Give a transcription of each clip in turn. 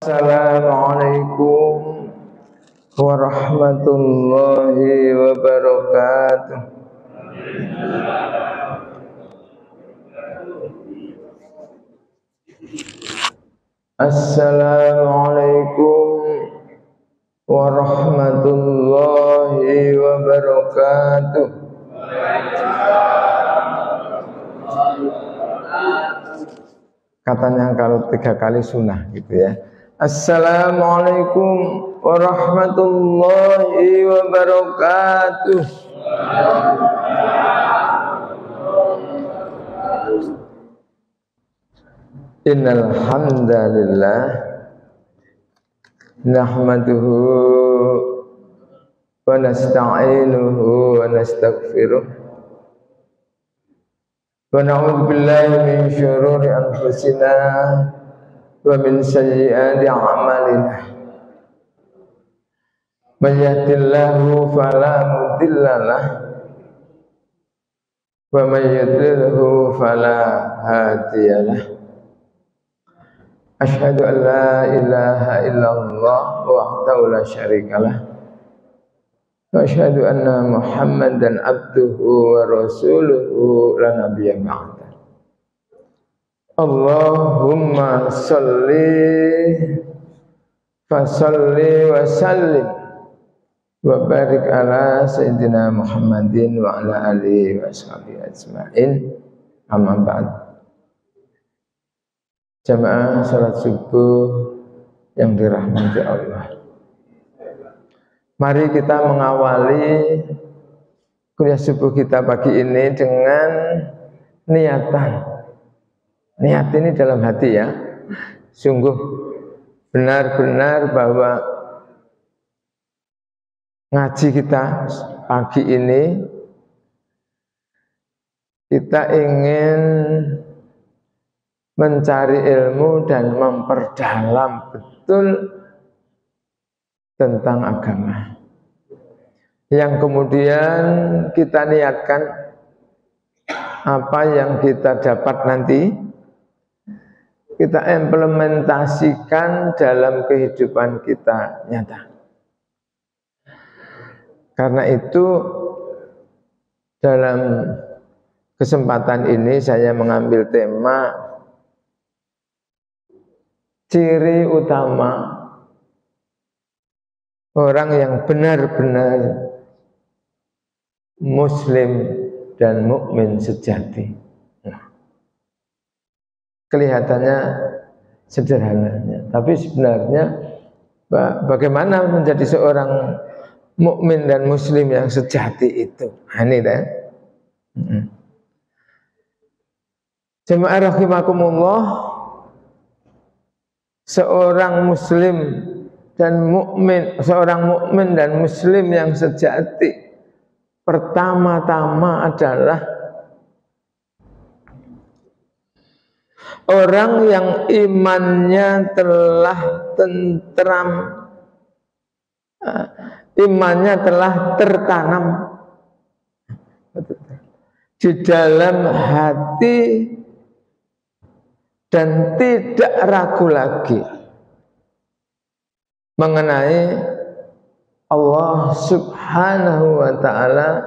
Assalamualaikum warahmatullahi wabarakatuh. Assalamualaikum warahmatullahi wabarakatuh. Katanya kalau 3 kali sunnah gitu ya. Assalamualaikum warahmatullahi wabarakatuh. Innal hamdalillah nahmaduhu wa nasta'inuhu wa nastaghfiruh wa na'udzu billahi min syururi anfusina wa min sayyiati a'malina. May yahdihillahu fala mudilla lahu wa may yudlilhu fala hadiya lahu. Asyhadu an la ilaha illallah wahdahu la syarikalah wa asyhadu anna Muhammadan abduhu wa rasuluhu la nabiyya ba'da. Allahumma salli fasalli wa sallim wa barik ala sayyidina Muhammadin wa ala alihi wa sahbihi ajma'in. Amma ba'd. Jamaah salat subuh yang dirahmati Allah, mari kita mengawali kuliah subuh kita pagi ini dengan niatan. Niat ini dalam hati ya, sungguh benar-benar bahwa ngaji kita pagi ini kita ingin mencari ilmu dan memperdalam betul tentang agama, yang kemudian kita niatkan apa yang kita dapat nanti kita implementasikan dalam kehidupan kita nyata. Karena itu dalam kesempatan ini saya mengambil tema ciri utama orang yang benar-benar muslim dan mukmin sejati. Kelihatannya sederhananya, tapi sebenarnya bagaimana menjadi seorang mukmin dan muslim yang sejati itu. Ini kan. Jemaah rahimakumullah, seorang muslim dan mukmin, seorang mukmin dan muslim yang sejati pertama-tama adalah orang yang imannya telah tentram, imannya telah tertanam di dalam hati dan tidak ragu lagi mengenai Allah subhanahu wa ta'ala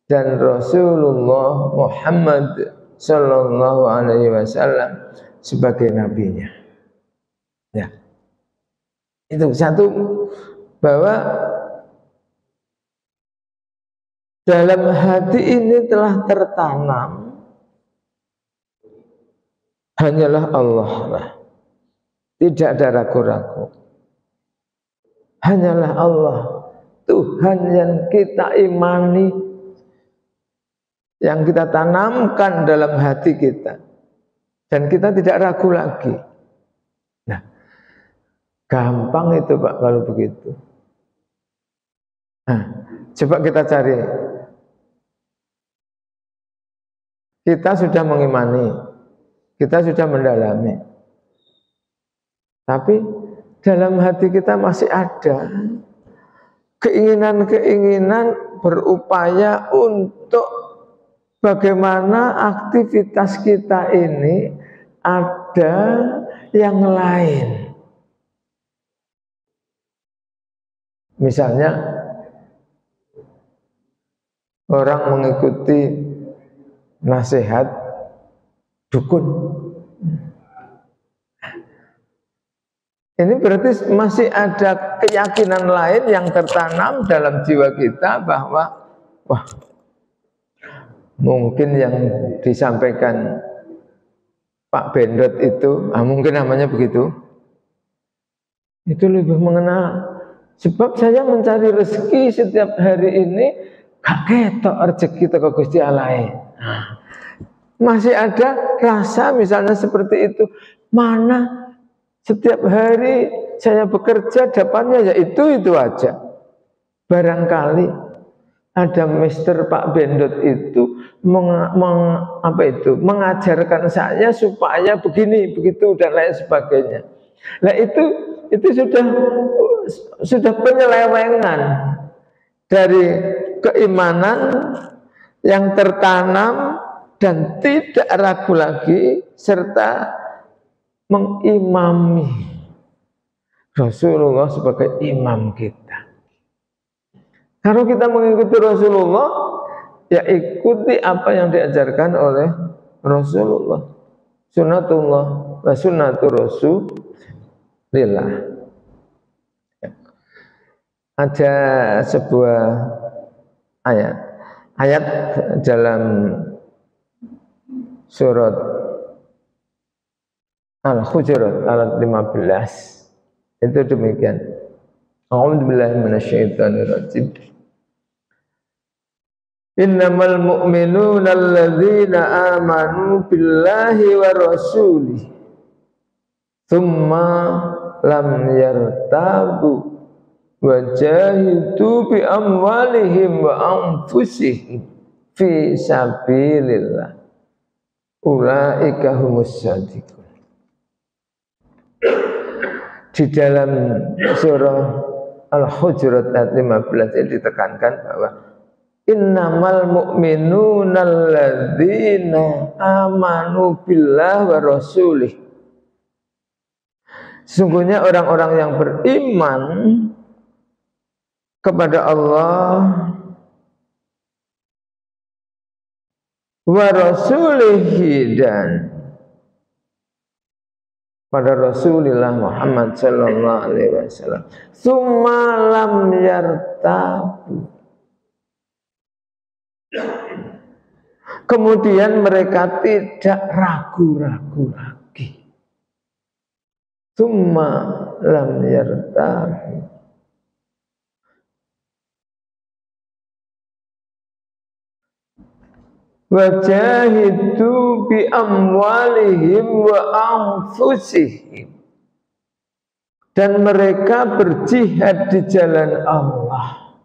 dan Rasulullah Muhammad sallallahu alaihi wasallam sebagai nabinya. Ya. Itu satu, bahwa dalam hati ini telah tertanam hanyalah Allah lah. Tidak ada ragu-ragu. Hanyalah Allah, Tuhan yang kita imani, yang kita tanamkan dalam hati kita, dan kita tidak ragu lagi. Nah, gampang itu Pak kalau begitu. Nah, coba kita cari. Kita sudah mengimani, kita sudah mendalami, tapi dalam hati kita masih ada keinginan-keinginan berupaya untuk bagaimana aktivitas kita ini ada yang lain. Misalnya orang mengikuti nasihat dukun. Ini berarti masih ada keyakinan lain yang tertanam dalam jiwa kita bahwa wah, mungkin yang disampaikan Pak Bendot itu, mungkin namanya begitu, itu lebih mengenal. Sebab saya mencari rezeki setiap hari ini gak ketok rezeki teko Gusti Allah. Masih ada rasa misalnya seperti itu. Mana setiap hari saya bekerja dapatnya ya itu aja. Barangkali ada Mister Pak Bendot itu mengajarkan saya supaya begini begitu dan lain sebagainya. Nah itu sudah penyelewengan dari keimanan yang tertanam dan tidak ragu lagi serta mengimami Rasulullah sebagai imam kita. Kalau kita mengikuti Rasulullah, ya ikuti apa yang diajarkan oleh Rasulullah. Sunnatullah wa sunnatur Rasulillah. Ada sebuah ayat dalam surat Al-Hujurat ayat 15. Itu demikian. A'udzubillahi minasyaitonirrajim. Innamal mu'minuna alladzina amanu billahi wa rasulih thumma lam yartabu wa jahidu bi amwalihim wa anfusihim fi sabilillah ulaika humus shadiqun. Di dalam surah Al-Hujurat ayat 15 ini ditekankan bahwa innamal mu'minuna alladzina amanu billah wa rasulih. Sesungguhnya orang-orang yang beriman kepada Allah wa rasulihi dan pada Rasulullah Muhammad sallallahu alaihi wasallam. Tsumma lam yartabu. Kemudian mereka tidak ragu-ragu lagi. Tsumma lam yartabu. Wajahidu bi amwalihim wa anfusihim, dan mereka berjihad di jalan Allah.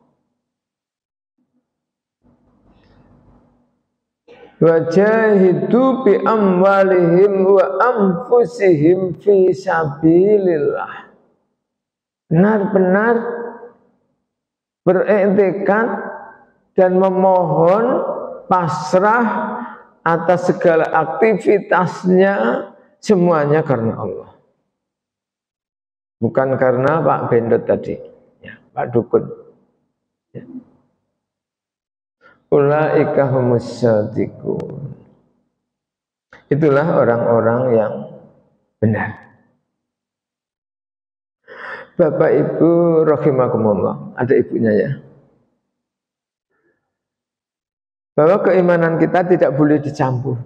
Wajahidu bi amwalihim wa anfusihim fi sabilillah. Benar-benar beriktikad dan memohon pasrah atas segala aktivitasnya semuanya karena Allah, bukan karena Pak Bendot tadi, ya, Pak Dukun. Ya. Ulaika humus shadiqun. Itulah orang-orang yang benar. Bapak Ibu rahimakumullah, ada ibunya ya. Bahwa keimanan kita tidak boleh dicampur.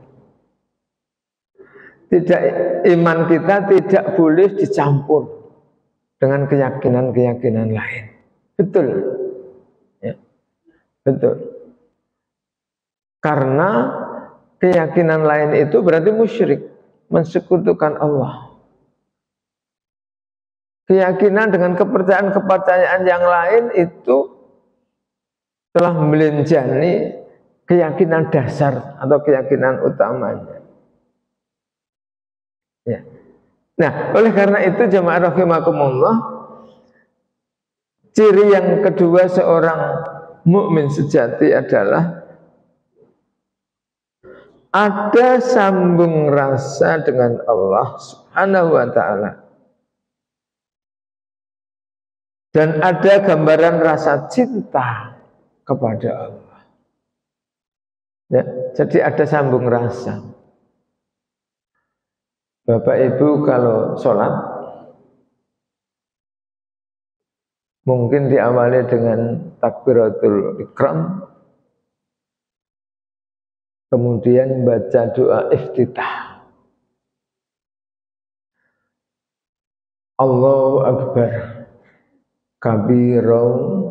Iman kita tidak boleh dicampur dengan keyakinan-keyakinan lain. Betul. Ya. Betul. Karena keyakinan lain itu berarti musyrik, mensekutukan Allah. Keyakinan dengan kepercayaan-kepercayaan yang lain itu telah melenjani keyakinan dasar atau keyakinan utamanya. Ya. Nah, oleh karena itu jamaah rahimakumullah, ciri yang kedua seorang mukmin sejati adalah ada sambung rasa dengan Allah Subhanahu wa taala. Dan ada gambaran rasa cinta kepada Allah. Ya, jadi ada sambung rasa. Bapak Ibu kalau sholat mungkin diawali dengan takbiratul ikram, kemudian baca doa iftitah. Allahu Akbar kabiran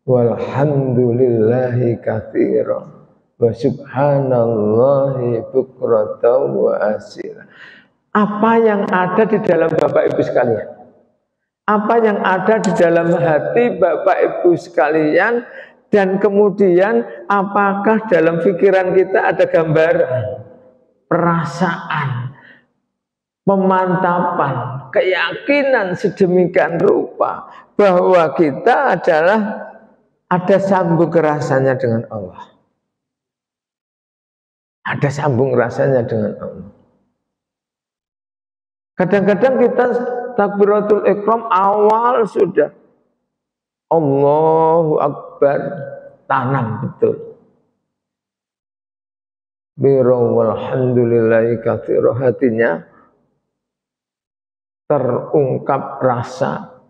walhamdulillahi katsiran wa subhanallahi bukratan wa asila. Apa yang ada di dalam Bapak Ibu sekalian? Apa yang ada di dalam hati Bapak Ibu sekalian, dan kemudian apakah dalam pikiran kita ada gambaran, perasaan, pemantapan, keyakinan sedemikian rupa bahwa kita adalah ada sambung rasanya dengan Allah. Ada sambung rasanya dengan Allah. Kadang-kadang kita takbiratul ikram awal sudah Allahu Akbar, tanam betul. Biro walhamdulillahi katsiran, hatinya terungkap rasa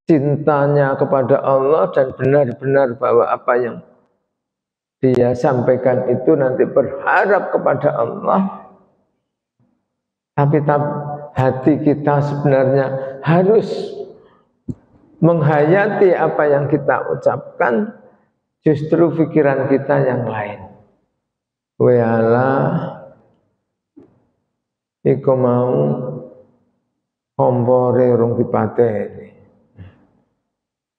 cintanya kepada Allah dan benar-benar bahwa apa yang dia sampaikan itu nanti berharap kepada Allah. Tapi hati kita sebenarnya harus menghayati apa yang kita ucapkan, justru pikiran kita yang lain. Wala iku mau kompore rung dipateni.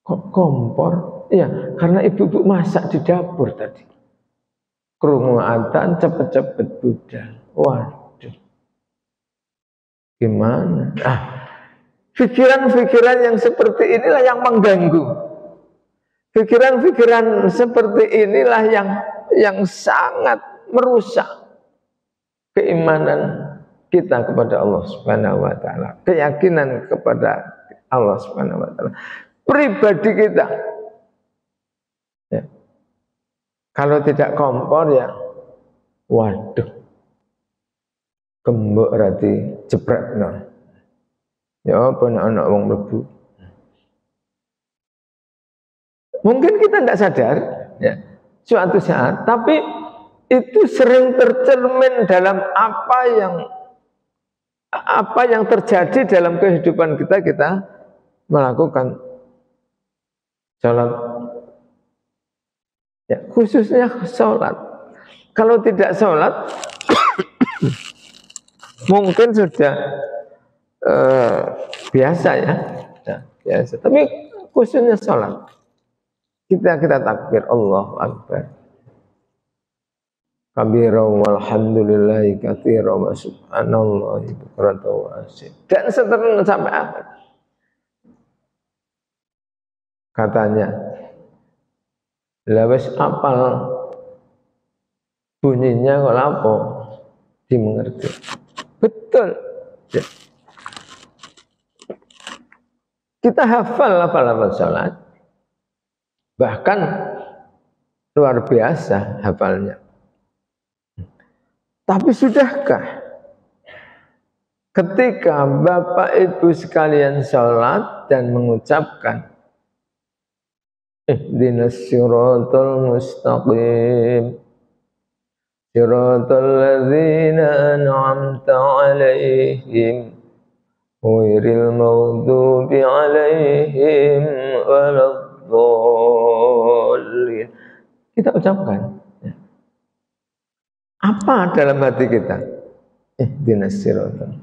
Kok kompor? Iya, karena ibu-ibu masak di dapur tadi. Krungu adzan cepet-cepet budal. Waduh. Gimana? Pikiran-pikiran yang seperti inilah yang mengganggu. Pikiran-pikiran seperti inilah yang sangat merusak keimanan kita kepada Allah Subhanahu wa taala, keyakinan kepada Allah Subhanahu wa taala. Pribadi kita. Ya. Kalau tidak kompor ya waduh. Gembok rati jepretno. Ya apa anak wong mlebu. Mungkin kita tidak sadar ya, suatu saat, tapi itu sering tercermin dalam apa yang terjadi dalam kehidupan kita melakukan sholat. Ya, khususnya sholat. Kalau tidak sholat, mungkin sudah biasa ya, biasa. Tapi khususnya sholat, kita takbir Allahu Akbar. Kabiran walhamdulillahi katsiran wa subhanallahi bukratan wa asila. Dan seterusnya sampai akhir. Katanya, lawes apal bunyinya kok lapo dimengerti. Betul. Ya. Kita hafal salat. Bahkan luar biasa hafalnya. Tapi sudahkah ketika Bapak Ibu sekalian salat dan mengucapkan ihdinas siratal mustaqim siratal ladzina an'amta 'alaihim ghairil maghdubi 'alaihim waladdallin. Kita ucapkan. Apa dalam hati kita? Ihdinas siratal.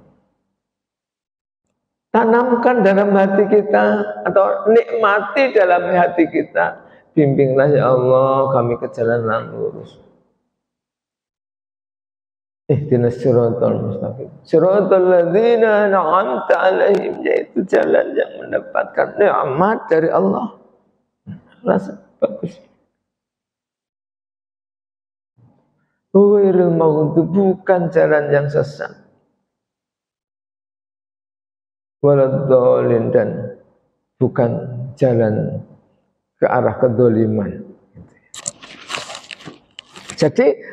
Tanamkan dalam hati kita atau nikmati dalam hati kita. Bimbinglah ya Allah kami ke jalan yang lurus. Ihdinas siratal mustaqim. Siratal ladzina an'amta 'alaihim, yaitu jalan yang mendapatkan nikmat dari Allah. Rasa bagus. Ghairil maghdubi, bukan jalan yang sesat. waladhdallin, dan bukan jalan ke arah kedzaliman. Jadi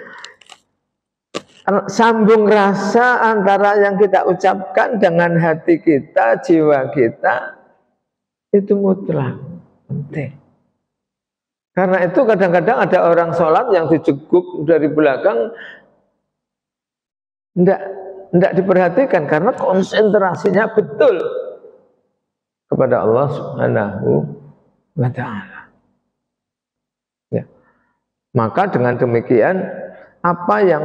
sambung rasa antara yang kita ucapkan dengan hati kita, jiwa kita, itu mutlak penting. Karena itu kadang-kadang ada orang sholat yang dijeguk dari belakang, tidak diperhatikan karena konsentrasinya betul kepada Allah Subhanahu wa ta'ala. Ya. Maka dengan demikian, apa yang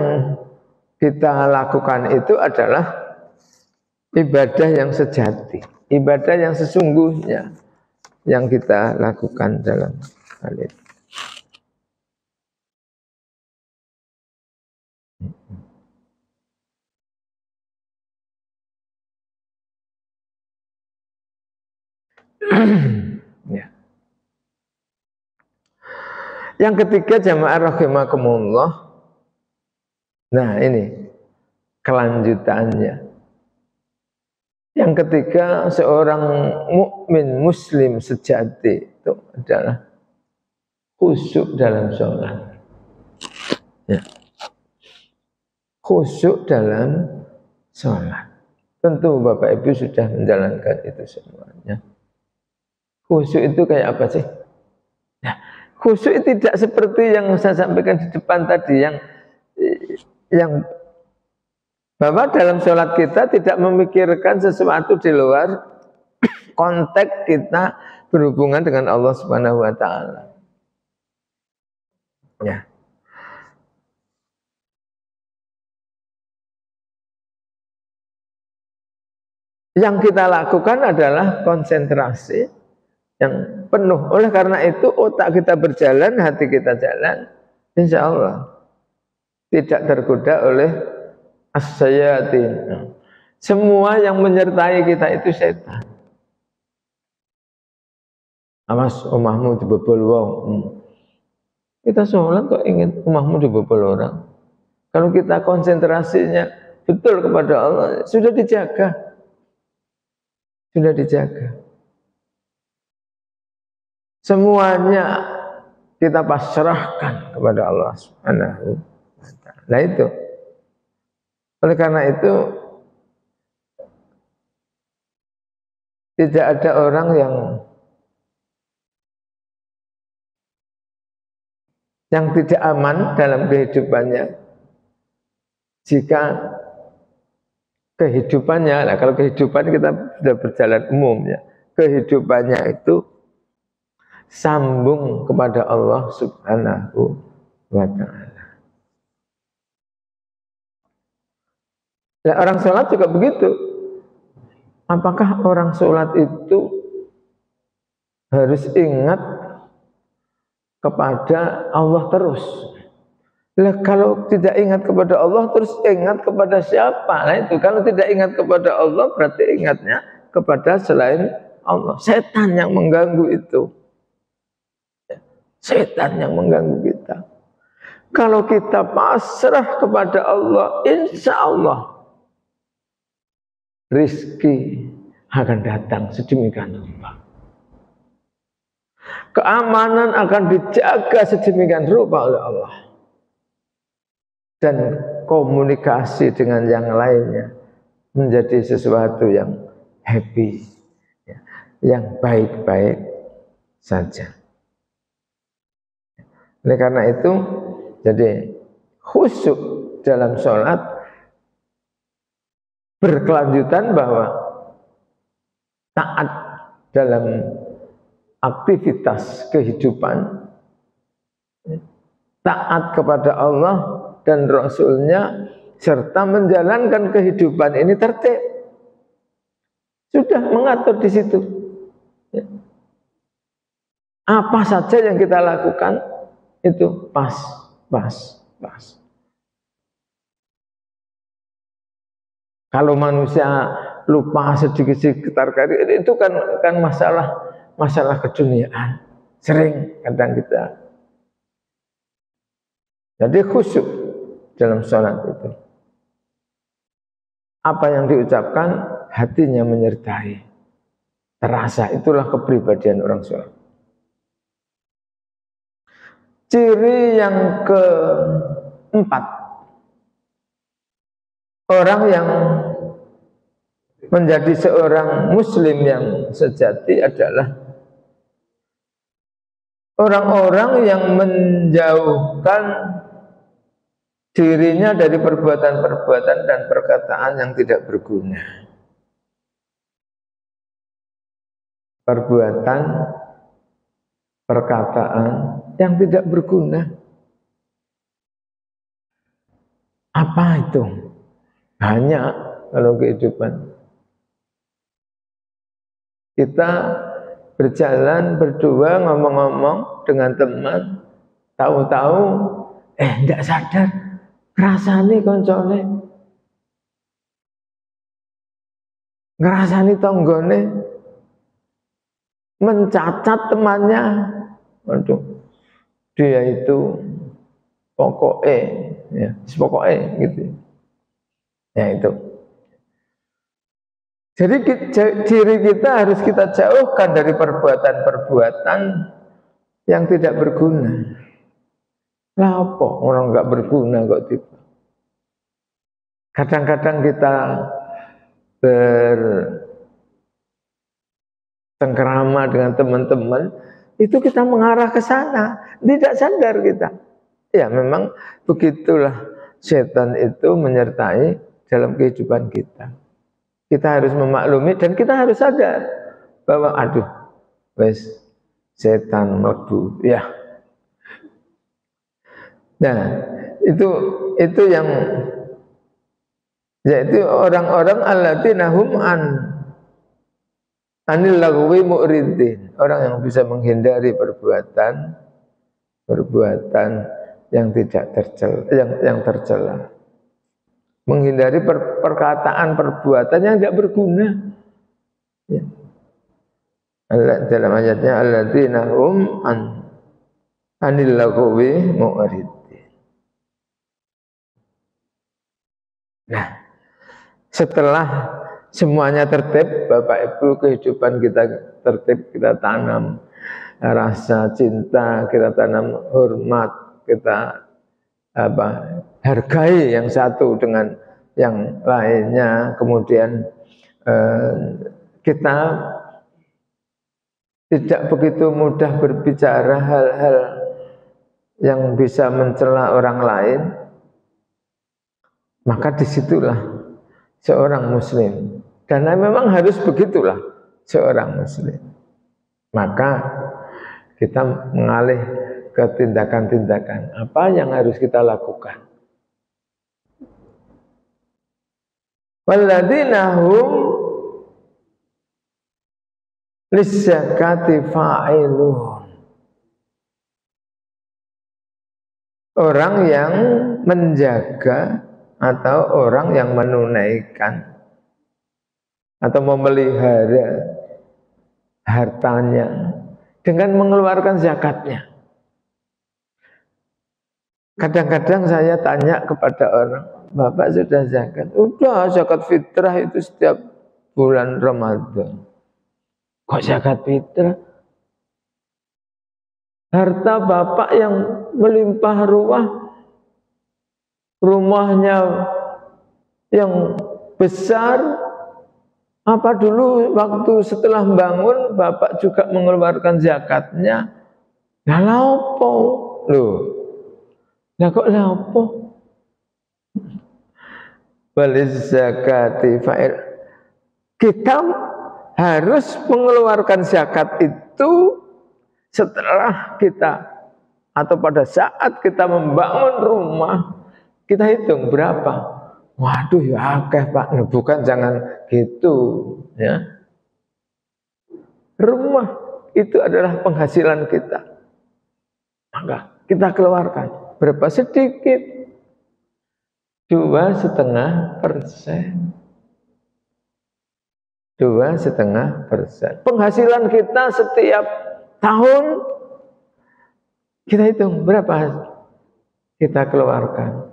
kita lakukan itu adalah ibadah yang sejati, ibadah yang sesungguhnya yang kita lakukan dalam hal itu. Ya. Yang ketiga, jamaah rahimakumullah. Nah, ini kelanjutannya. Yang ketiga, seorang mukmin muslim sejati itu adalah khusyuk dalam sholat. Ya. Khusyuk dalam sholat. Tentu Bapak Ibu sudah menjalankan itu semuanya. Khusyuk itu kayak apa sih? Nah, khusyuk tidak seperti yang saya sampaikan di depan tadi, yang bahwa dalam sholat kita tidak memikirkan sesuatu di luar konteks kita berhubungan dengan Allah Subhanahu wa ta'ala. Ya. Yang kita lakukan adalah konsentrasi yang penuh. Oleh karena itu otak kita berjalan, hati kita jalan, insya Allah tidak tergoda oleh as-syayatin. Semua yang menyertai kita itu setan. Awas omahmu dibobol wong. Kita sholat kok ingin omahmu dibobol orang. Kalau kita konsentrasinya betul kepada Allah, sudah dijaga. Sudah dijaga. Semuanya kita pasrahkan kepada Allah Subhanahu wa ta'ala. Nah itu. Oleh karena itu tidak ada orang yang tidak aman dalam kehidupannya jika kehidupannya, nah kalau kehidupan kita sudah berjalan umum ya, kehidupannya itu sambung kepada Allah Subhanahu wa ta'ala. Nah, orang sholat juga begitu. Apakah orang sholat itu harus ingat kepada Allah terus? Nah, kalau tidak ingat kepada Allah terus ingat kepada siapa? Nah itu, kalau tidak ingat kepada Allah berarti ingatnya kepada selain Allah. Setan yang mengganggu itu. Setan yang mengganggu kita. Kalau kita pasrah kepada Allah, insya Allah rizki akan datang sedemikian rupa. Keamanan akan dijaga sedemikian rupa oleh Allah. Dan komunikasi dengan yang lainnya menjadi sesuatu yang happy, yang baik-baik saja. Oleh karena itu, jadi khusyuk dalam sholat berkelanjutan bahwa taat dalam aktivitas kehidupan, taat kepada Allah dan Rasulnya, serta menjalankan kehidupan ini tertib. Sudah mengatur di situ. Apa saja yang kita lakukan itu pas. Kalau manusia lupa sedikit-sedikit itu kan masalah keduniaan. Sering kadang kita. Jadi khusyuk dalam sholat itu. Apa yang diucapkan hatinya menyertai. Terasa, itulah kepribadian orang soleh. Ciri yang keempat, orang yang menjadi seorang muslim yang sejati adalah orang-orang yang menjauhkan dirinya dari perbuatan-perbuatan dan perkataan yang tidak berguna. Perbuatan, perkataan yang tidak berguna. Apa itu? Banyak kalau kehidupan. Kita berjalan berdua ngomong-ngomong dengan teman, tahu-tahu enggak sadar ngrasani koncone, ngrasani tanggane, mencacat temannya. Waduh, dia itu pokoknya, ya, pokoknya gitu. Ya itu. Jadi diri kita harus kita jauhkan dari perbuatan-perbuatan yang tidak berguna. Lah apa orang enggak berguna kok tiba. Kadang-kadang kita bercengkerama dengan teman-teman, itu kita mengarah ke sana, tidak sadar kita. Ya memang begitulah setan itu menyertai dalam kehidupan kita. Kita harus memaklumi dan kita harus sadar bahwa aduh, wes setan mlebu ya. Nah, itu yang yaitu orang-orang alladzina hum anil lagwi mu'ridin, orang yang bisa menghindari perbuatan yang tidak tercela, yang tercela. Menghindari perkataan perbuatan yang tidak berguna. Ya. Dalam ayatnya alladzina hum anil lagwi mu'ridin. Nah, setelah semuanya tertib, Bapak Ibu, kehidupan kita tertib, kita tanam rasa cinta, kita tanam hormat, kita hargai yang satu dengan yang lainnya, kemudian kita tidak begitu mudah berbicara hal-hal yang bisa mencela orang lain, maka disitulah seorang muslim, karena memang harus begitulah seorang muslim. Maka kita mengalih ke tindakan-tindakan apa yang harus kita lakukan. Walladzina hum lizzakati fa'ilun, orang yang menjaga atau orang yang menunaikan atau memelihara hartanya dengan mengeluarkan zakatnya. Kadang-kadang saya tanya kepada orang, Bapak sudah zakat? Udah, zakat fitrah itu setiap bulan Ramadan. Kok zakat fitrah? Harta Bapak yang melimpah ruah, rumahnya yang besar, apa dulu waktu setelah bangun Bapak juga mengeluarkan zakatnya? Nah lapo loh, nah kok lapo? Waliz zakati fa'il, kita harus mengeluarkan zakat itu setelah kita atau pada saat kita membangun rumah. Kita hitung berapa? Waduh ya akeh Pak. Nah, bukan, jangan gitu ya. Rumah itu adalah penghasilan kita. Maka kita keluarkan berapa? Sedikit. 2,5%. 2,5%. Penghasilan kita setiap tahun kita hitung berapa kita keluarkan.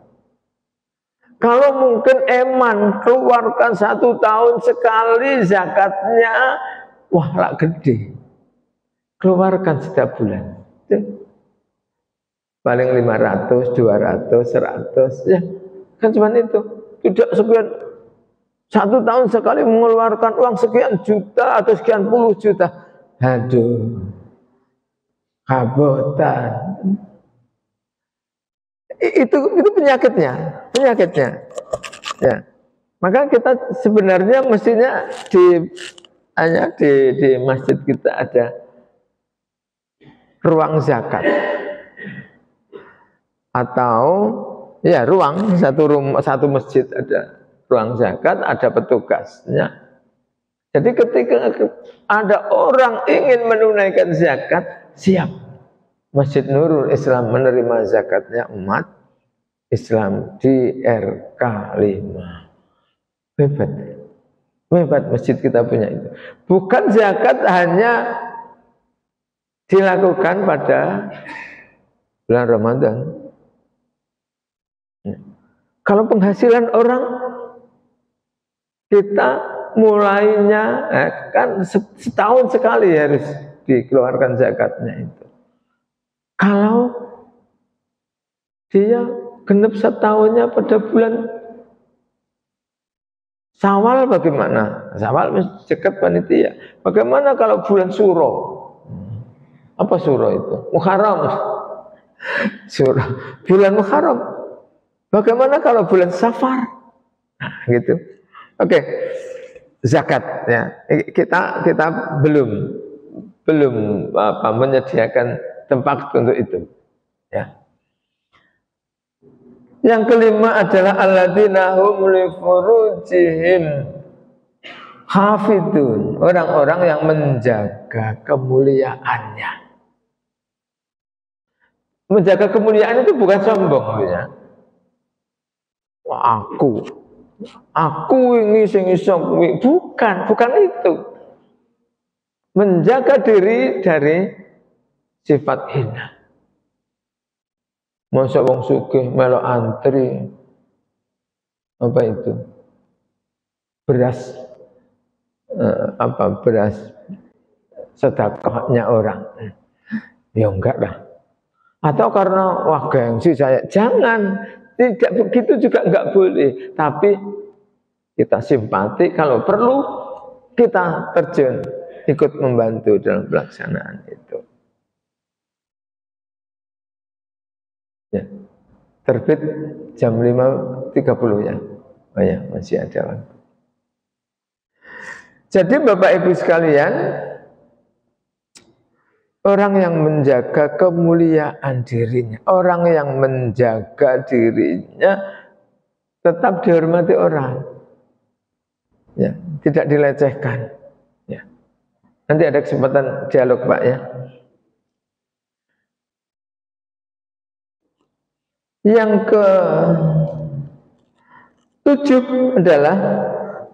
Kalau mungkin eman keluarkan 1 tahun sekali zakatnya, wah lah gede. Keluarkan setiap bulan. Paling 500, 200, 100 ya. Kan cuma itu. Tidak sekian 1 tahun sekali mengeluarkan uang sekian juta atau sekian puluh juta. Aduh. Kabotan. Itu penyakitnya. Ya. Maka kita sebenarnya mestinya di masjid kita ada ruang zakat. Atau ya ruang satu masjid ada ruang zakat, ada petugasnya. Jadi ketika ada orang ingin menunaikan zakat, siap. Masjid Nurul Islam menerima zakatnya umat Islam di RK 5. Hebat masjid kita punya itu. Bukan zakat hanya dilakukan pada bulan Ramadan. Kalau penghasilan orang kita mulainya kan setahun sekali harus dikeluarkan zakatnya itu. Kalau dia genap setahunnya pada bulan Syawal bagaimana? Syawal dekat panitia. Bagaimana kalau bulan Suro? Apa Suro itu? Muharram. Suro. Bulan Muharram. Bagaimana kalau bulan Safar? Nah, gitu. Oke. Zakat ya. Kita belum menyediakan tempat untuk itu. Ya. Yang kelima adalah alladzina hum li furujihim hafidun, orang-orang yang menjaga kemuliaannya. Menjaga kemuliaan itu bukan sombong ya. Wah, aku ini sing iso kuwi, bukan itu. Menjaga diri dari sifat hina. Masa wong sugih melo antri apa itu? Beras beras sedekahnya orang. Ya enggak lah. Atau karena wah gengsi saya, jangan. Tidak begitu juga enggak boleh, tapi kita simpati, kalau perlu kita terjun ikut membantu dalam pelaksanaan itu. Ya. Terbit jam 5.30 ya. Oh ya, masih ada waktu. Jadi Bapak Ibu sekalian, orang yang menjaga kemuliaan dirinya, orang yang menjaga dirinya tetap dihormati orang, ya, tidak dilecehkan. Ya. Nanti ada kesempatan dialog Pak ya. Yang ke-7 adalah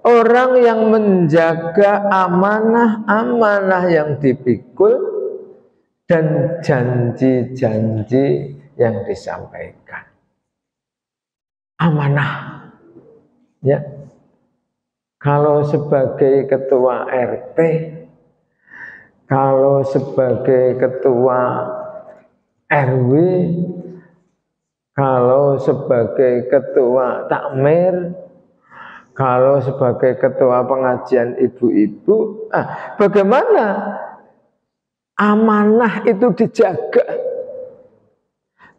orang yang menjaga amanah-amanah yang dipikul dan janji-janji yang disampaikan. Amanah. Ya. Kalau sebagai ketua RT, kalau sebagai ketua RW, kalau sebagai ketua takmir, kalau sebagai ketua pengajian ibu-ibu, bagaimana amanah itu dijaga?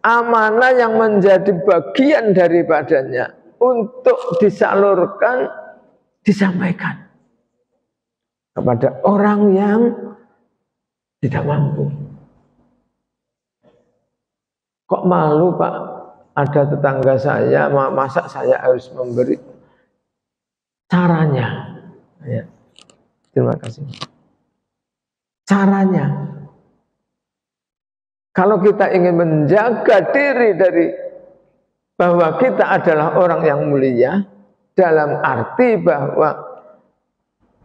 Amanah yang menjadi bagian daripadanya untuk disalurkan, disampaikan kepada orang yang tidak mampu. Kok malu Pak? Ada tetangga saya, masa saya harus memberi? Caranya, ya. Terima kasih. Caranya, kalau kita ingin menjaga diri dari bahwa kita adalah orang yang mulia, dalam arti bahwa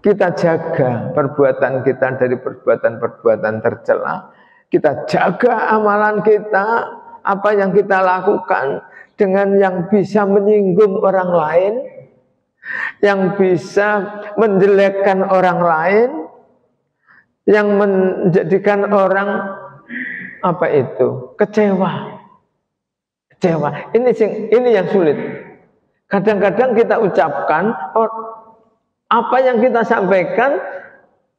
kita jaga perbuatan kita dari perbuatan-perbuatan tercela, kita jaga amalan kita, apa yang kita lakukan dengan yang bisa menyinggung orang lain, yang bisa menjelekkan orang lain, yang menjadikan orang kecewa. Ini yang sulit. Kadang-kadang kita ucapkan apa yang kita sampaikan,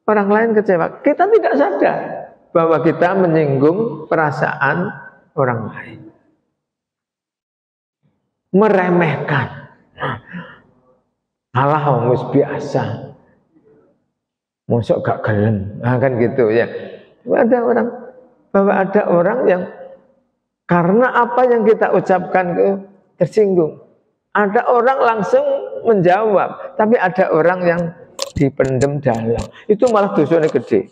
orang lain kecewa. Kita tidak sadar bahwa kita menyinggung perasaan orang lain, meremehkan. Alah wis biasa, mosok gak gelem, kan gitu ya. Ada orang yang karena apa yang kita ucapkan tersinggung. Ada orang langsung menjawab, tapi ada orang yang dipendem dalam. Itu malah dosanya gede.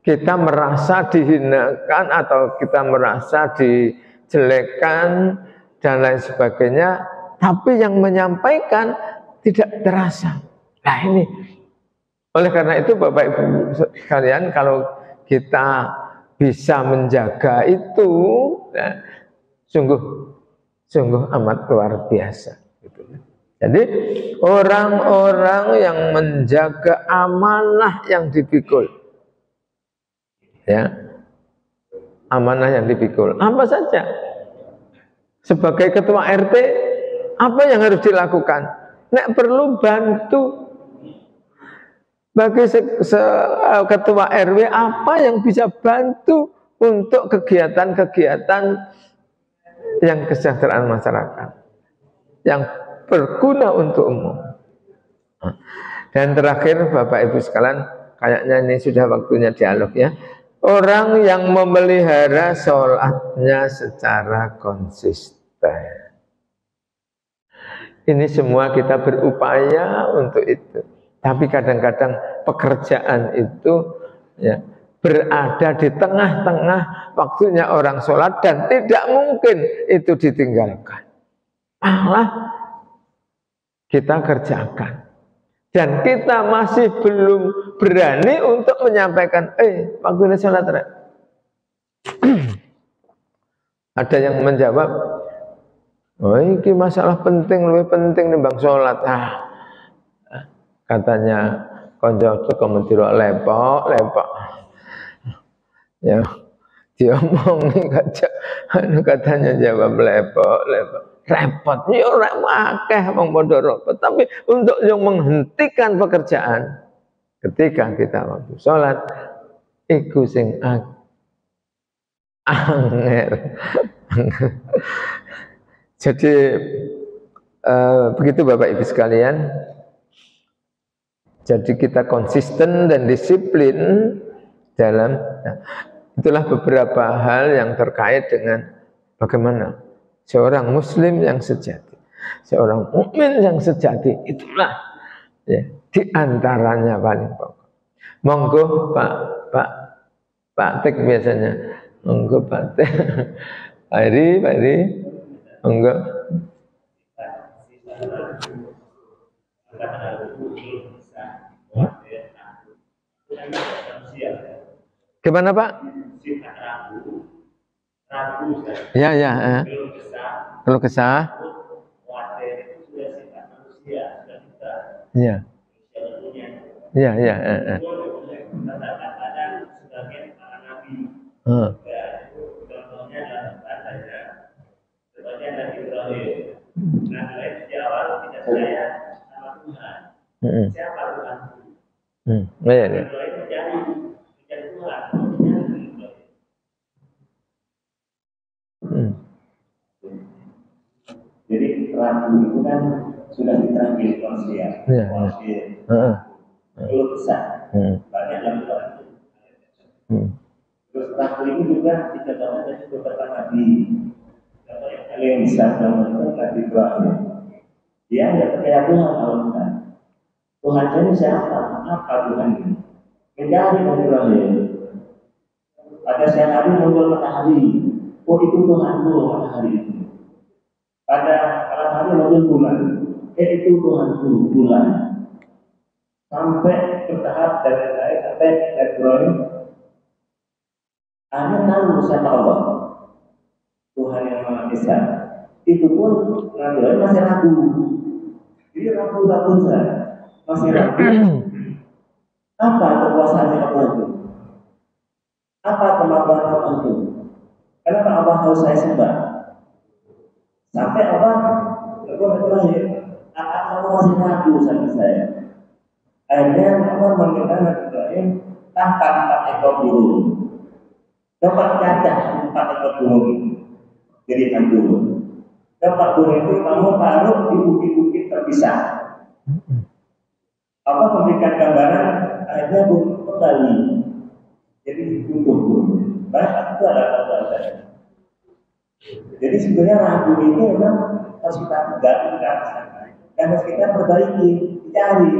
Kita merasa dihinakan atau kita merasa dijelekkan dan lain sebagainya, tapi yang menyampaikan tidak terasa. Nah ini, oleh karena itu Bapak Ibu sekalian, kalau kita bisa menjaga itu, ya, sungguh amat luar biasa. Jadi orang-orang yang menjaga amanah yang dipikul, ya, amanah yang dipikul, apa saja. Sebagai ketua RT, apa yang harus dilakukan? Nek perlu bantu. Bagi ketua RW, apa yang bisa bantu untuk kegiatan-kegiatan yang kesejahteraan masyarakat, yang berguna untuk umum. Dan terakhir Bapak Ibu sekalian, kayaknya ini sudah waktunya dialog ya. Orang yang memelihara sholatnya secara konsisten. Ini semua kita berupaya untuk itu. Tapi kadang-kadang pekerjaan itu ya, berada di tengah-tengah waktunya orang sholat dan tidak mungkin itu ditinggalkan. Malah kita kerjakan. Dan kita masih belum berani untuk menyampaikan, waktunya sholat. Ada yang menjawab, ini masalah penting, lebih penting nimbang sholat. Katanya konco komediro lepok. Ya, diomongi katanya jawab lepok. Repot, ya akeh wong padha repot. Tapi untuk yang menghentikan pekerjaan ketika kita waktu sholat, iku sing angel. Jadi begitu Bapak Ibu sekalian. Jadi kita konsisten dan disiplin dalam, itulah beberapa hal yang terkait dengan bagaimana seorang muslim yang sejati, seorang mukmin yang sejati, itulah ya, diantaranya paling pokok. Monggo Pak Tek biasanya, monggo Pak Tek, Pak Iri, monggo. Gimana Pak? Ya. Kalau kesah. Ya. Jadi ragu itu kan sudah diterangin manusia. Itu besar. Banyak yang ragu. Terus ragu ini juga dikatakan dari beberapa nabi. Contohnya yang besar dalam Nabi Ibrahim. Dia tidak percaya Tuhan kalau bukan. Tuhan ini siapa? Apa Tuhan ini? Mencari Nabi Ibrahim. Pada siang hari muncul matahari. Oh itu Tuhanku matahari itu. Pada malam hari muncul bulan. Itu Tuhanku bulan. Sampai bertahap dari sampai Ibrahim. Anda tahu siapa Allah, Tuhan yang Maha Esa. Itu pun Nabi masih ragu. Jadi ragu-ragu saja, masih ragu. Apa kekuasaannya Allah itu? Apa kemampuan Allah itu? Kenapa Allah harus saya sembah? Sampai Allah terakhir, kamu masih ragu sama saya. Akhirnya Allah meminta Nabi Ibrahim tangkap 4 ekor burung. Dapat cacah 4 ekor burung jadi burung. Dapat burung itu kamu taruh di bukit-bukit terpisah. Allah memberikan gambaran akhirnya burung kembali jadi utuh burung. Baik, itu adalah kata. Jadi sebenarnya ragu itu memang harus kita ganti dan harus kita perbaiki, cari.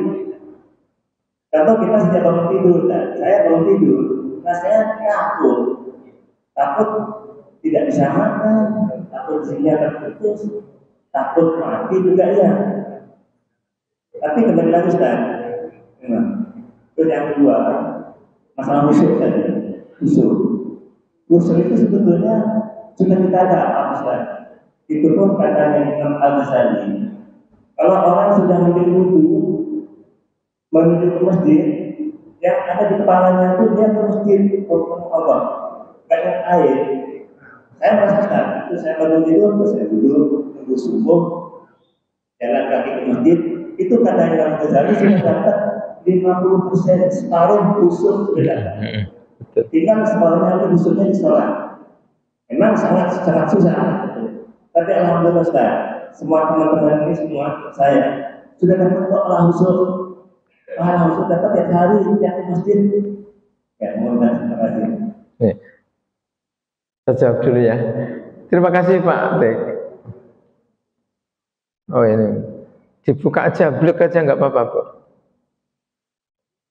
Contoh kita sejak bangun tidur, saya bangun tidur, saya takut tidak bisa makan, takut sinyal terputus, takut mati juga ya. Tapi kembali lagi Ustaz, terus yang kedua masalah musuh tadi, musuh itu sebetulnya sudah kita dapat Ustaz. Itu pun katanya Imam Al-Ghazali, kalau orang sudah menjadi wudu menuju ke masjid, yang ada di kepalanya itu dia ke masjid untuk Allah, kayak air. Saya merasakan itu, saya bangun tidur, saya duduk tunggu subuh, jalan kaki ke masjid, itu kata Imam Ghazali sudah dapat 50% separuh usul sudah dapat. Tinggal separuhnya itu usulnya di sholat. Memang sangat susah, tapi alhamdulillah Ustaz, semua teman-teman ini semua saya sudah dapat kok usul. Usul dapat tiap hari tiap masjid. Ya, mohon terima kasih. Saya jawab dulu ya. Terima kasih Pak Tek. Oh ini dibuka aja, blok aja nggak apa-apa Bu.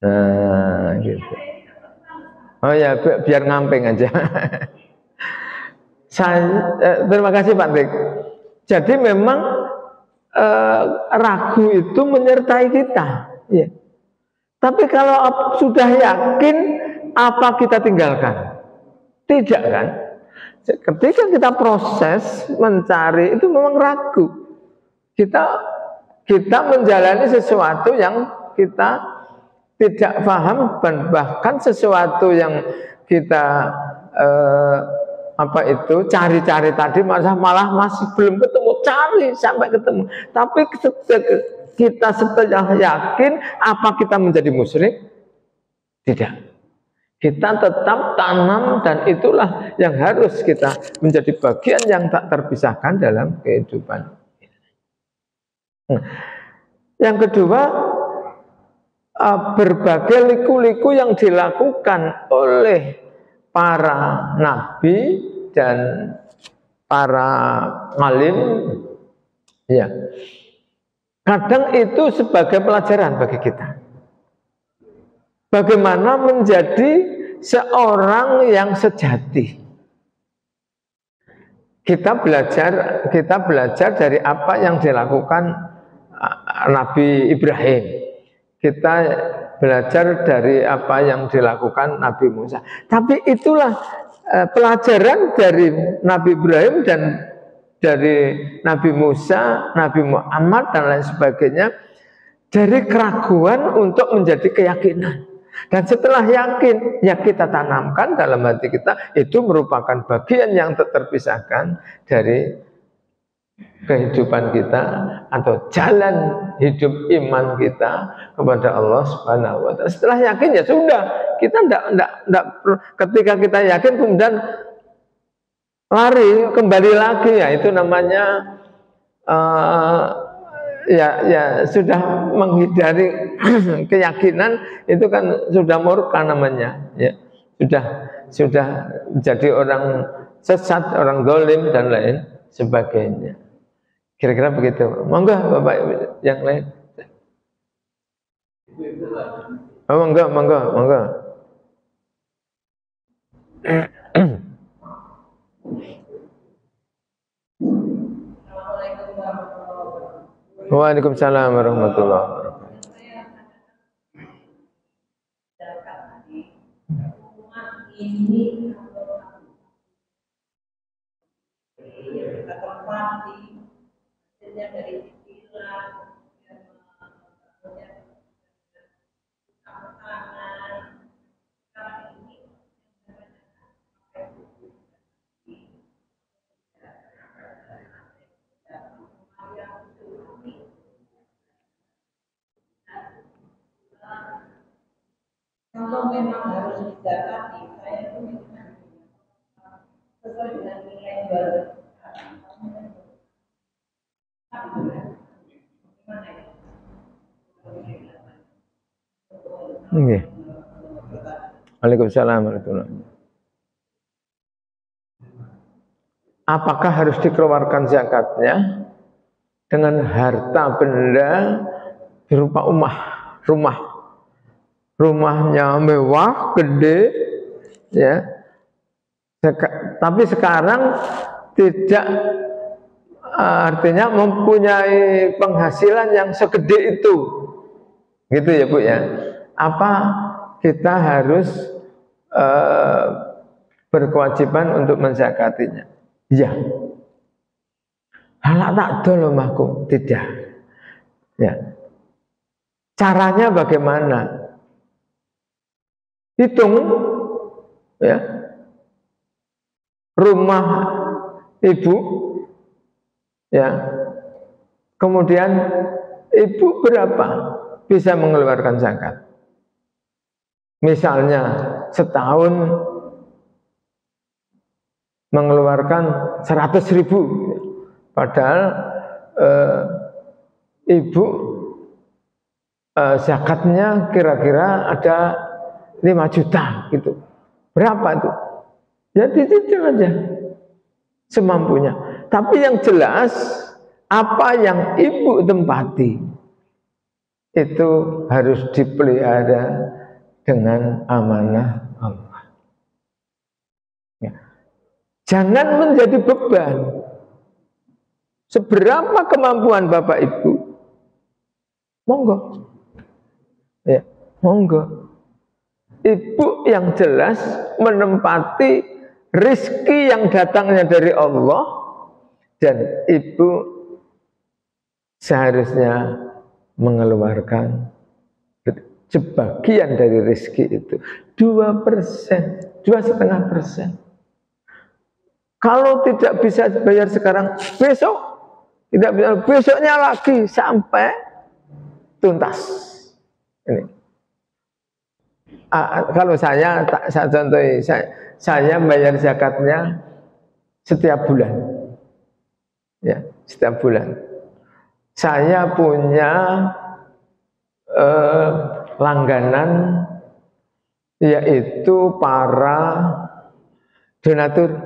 Nah gitu. Oh ya biar ngamping aja. Terima kasih Pak Tek. Jadi memang ragu itu menyertai kita. Ya. Tapi kalau sudah yakin, apa kita tinggalkan? Tidak kan? Ketika kita proses mencari itu memang ragu. Kita menjalani sesuatu yang kita tidak paham, dan bahkan sesuatu yang kita cari-cari tadi malah masih belum ketemu, cari sampai ketemu. Tapi kita setelah yakin, apa kita menjadi musyrik? Tidak. Kita tetap tanam, dan itulah yang harus kita menjadi bagian yang tak terpisahkan dalam kehidupan. Yang kedua, berbagai liku-liku yang dilakukan oleh para nabi dan para alim, ya, kadang itu sebagai pelajaran bagi kita. Bagaimana menjadi seorang yang sejati. Kita belajar dari apa yang dilakukan Nabi Ibrahim. Kita belajar dari apa yang dilakukan Nabi Musa. Tapi itulah pelajaran dari Nabi Ibrahim dan dari Nabi Musa, Nabi Muhammad dan lain sebagainya, dari keraguan untuk menjadi keyakinan. Dan setelah yakin, ya kita tanamkan dalam hati kita, itu merupakan bagian yang terpisahkan dari kehidupan kita atau jalan hidup iman kita kepada Allah Subhanahu wa Ta'ala. Setelah yakin ya sudah, kita enggak ketika kita yakin kemudian lari kembali lagi, ya itu namanya ya sudah menghindari keyakinan, itu kan sudah murka namanya, ya sudah menjadi orang sesat, orang zalim dan lain sebagainya. Kira-kira begitu. Monggo Bapak yang lain. Oh, monggo. Waalaikumsalam warahmatullahi wabarakatuh. Ini Kalau memang harus didapati, saya pun sesuai dengan nilai baru. Nggih. Waalaikumsalam warahmatullahi wabarakatuh. Apakah harus dikeluarkan zakatnya dengan harta benda berupa rumahnya mewah, gede, ya. Tapi sekarang tidak artinya mempunyai penghasilan yang segede itu, gitu ya Bu ya. Apa kita harus berkewajiban untuk menzakatinya? Ya. Halak tak dol mahkum, tidak. Ya. Caranya bagaimana? Hitung, ya, rumah ibu, ya, kemudian ibu berapa bisa mengeluarkan zakat? Misalnya setahun mengeluarkan 100.000, padahal ibu zakatnya kira-kira ada 5 juta gitu. Berapa itu? Ya dicicil aja semampunya. Tapi yang jelas apa yang ibu tempati itu harus dipelihara dengan amanah Allah. Ya. Jangan menjadi beban. Seberapa kemampuan Bapak Ibu, monggo. Ya, monggo. Ibu yang jelas menempati rizki yang datangnya dari Allah, dan ibu seharusnya mengeluarkan sebagian dari rizki itu 2%, 2,5%. Kalau tidak bisa bayar sekarang, besok tidak bisa, besoknya lagi sampai tuntas. Ini. Kalau saya contohi, saya bayar zakatnya setiap bulan, ya, setiap bulan. Saya punya langganan, yaitu para donatur,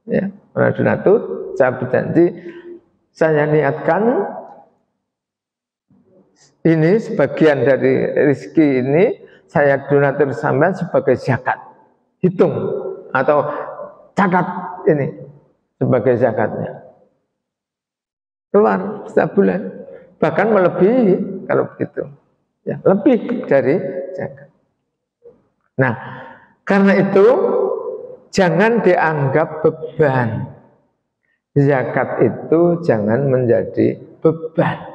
ya, para donatur. Saya berjanji, saya niatkan ini sebagian dari rezeki ini saya donatur sampean sebagai zakat. Hitung atau catat ini sebagai zakatnya. Keluar setiap bulan, bahkan melebihi kalau begitu. Ya, lebih dari zakat. Nah, karena itu jangan dianggap beban. Zakat itu jangan menjadi beban.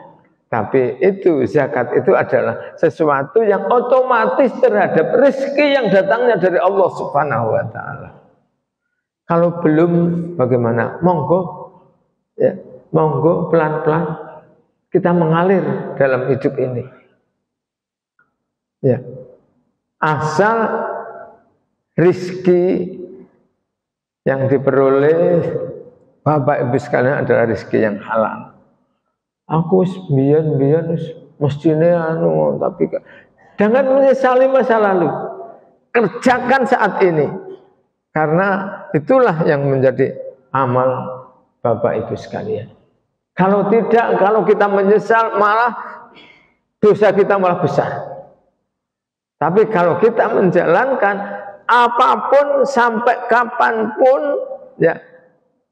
Tapi itu zakat itu adalah sesuatu yang otomatis terhadap rezeki yang datangnya dari Allah Subhanahu wa taala. Kalau belum bagaimana? Monggo, ya, monggo pelan-pelan kita mengalir dalam hidup ini. Ya. Asal rezeki yang diperoleh Bapak Ibu sekalian adalah rezeki yang halal. Aku biyen mestinya tapi jangan menyesali masa lalu. Kerjakan saat ini. Karena itulah yang menjadi amal Bapak Ibu sekalian. Kalau tidak, kalau kita menyesal, malah dosa kita malah besar. Tapi kalau kita menjalankan apapun sampai kapanpun, ya,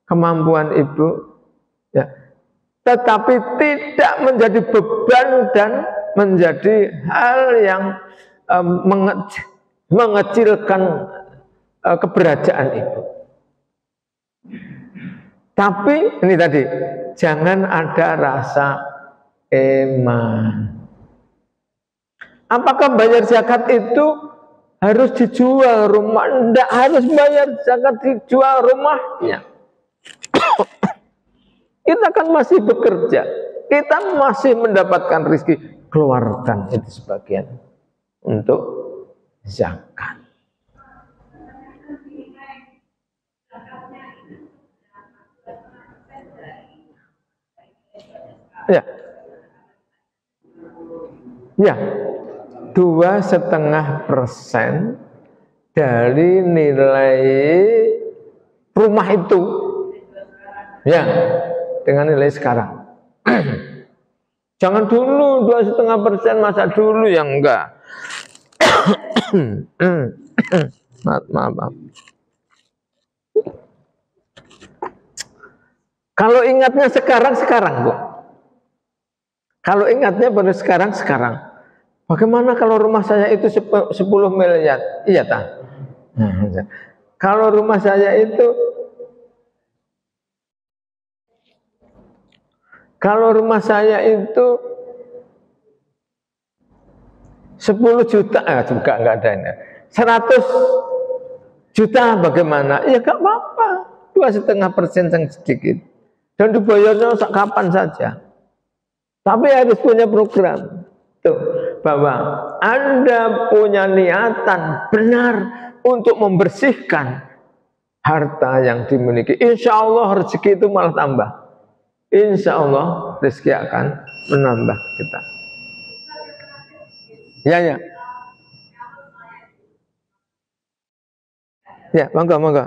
kemampuan ibu, ya, tetapi tidak menjadi beban dan menjadi hal yang mengecilkan keberadaan ibu. Tapi ini tadi, jangan ada rasa eman. Apakah bayar zakat itu harus dijual rumah? Tidak harus bayar zakat dijual rumahnya. Kita kan masih bekerja, kita masih mendapatkan rezeki, keluarkan itu sebagian untuk zakat. Ya, ya, 2,5% dari nilai rumah itu, ya, dengan nilai sekarang. Jangan dulu 2,5%, masa dulu yang enggak. maaf. Kalau ingatnya sekarang, Bu. Kalau ingatnya baru sekarang. Bagaimana kalau rumah saya itu 10 miliar? Iya, tak? Kalau rumah saya itu 10 juta, juga enggak ada ini. 100 juta bagaimana? Ya enggak apa-apa. 2,5% yang sedikit. Dan dibayarnya kapan saja. Tapi harus punya program. Tuh, bahwa Anda punya niatan benar untuk membersihkan harta yang dimiliki. Insya Allah rezeki itu malah tambah. Insya Allah rezeki akan menambah kita. Ya. Ya, monggo.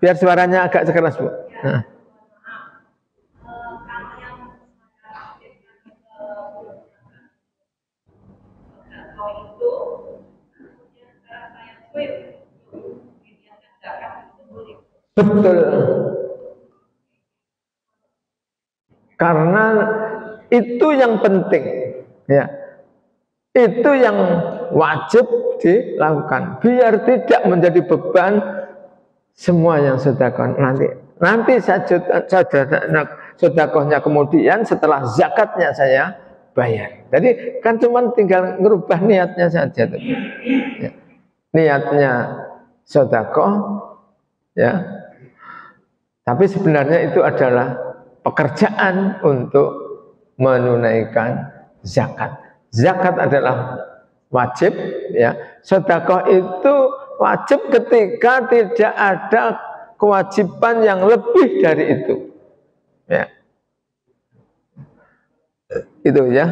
Biar suaranya agak keras, Bu. Nah. Betul. Karena itu yang penting, ya. Itu yang wajib dilakukan, biar tidak menjadi beban semua yang sedekah nanti sedekahnya kemudian setelah zakatnya saya bayar. Jadi kan cuma tinggal merubah niatnya saja, ya. Niatnya sedekah, ya. Tapi sebenarnya itu adalah pekerjaan untuk menunaikan zakat. Zakat adalah wajib, ya. Sedekah itu wajib ketika tidak ada kewajiban yang lebih dari itu, ya. Itu, ya.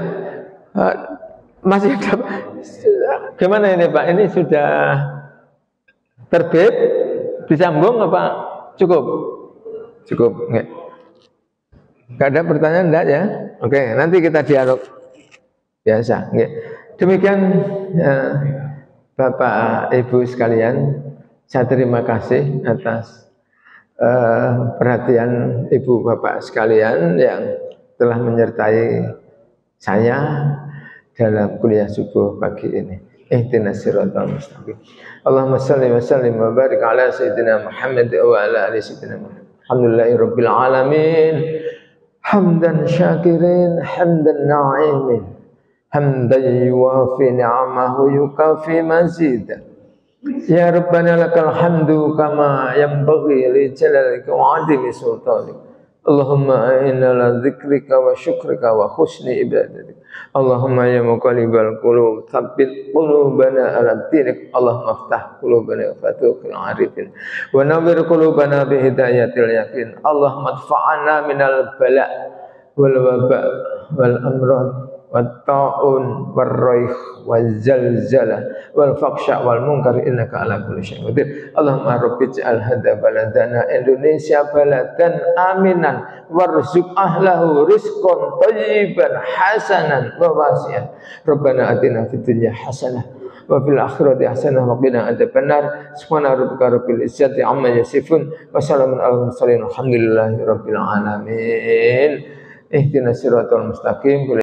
Masih ada, gimana ini, Pak? Ini sudah terbit, disambung apa cukup? Nggak ada pertanyaan, enggak, ya? Oke, nanti kita dialog biasa. Demikian, Bapak Ibu sekalian, saya terima kasih atas perhatian Ibu Bapak sekalian yang telah menyertai saya dalam kuliah subuh pagi ini. Ihdinas siratal mustaqim. Allahumma shalli wa sallim wa barik ala sayyidina Muhammad wa ala ali sayyidina Muhammad. Alhamdulillahirabbil alamin. Hamdan syakirin, hamdan na'imin, hamdan yuwafi ni'amahu yukafi mazidah. Ya Rabbana lakal hamdu kama yanbaghi li jalalika wa 'azimi sultanik. Allahumma inna ala dzikrika wa syukrika wa husni ibadatik. Allahumma ya muqallibal qulub tsabbit qulubana ala dinik. Allahumma aftah qulubana fatuhil arifin wa nawwir qulubana bi hidayatil yakin. Allahumma adfa'na minal bala wal waba wal amrad wat ta'un war raih wal zalzalah wal faqsha wal munkar innaka ala kulli syai'in qadir. Allahumma rabbi ij'al hadha baladana Indonesia baladan aminan warzuq ahlahu rizqan thayyiban hasanan wa wasi'an. Rabbana atina fid dunya hasanah wa fil akhirati hasanah wa qina adzabannar. Subhana rabbika rabbil izzati amma yasifun wa salamun alal mursalin walhamdulillahi rabbil alamin. Ihdinas siratal mustaqim.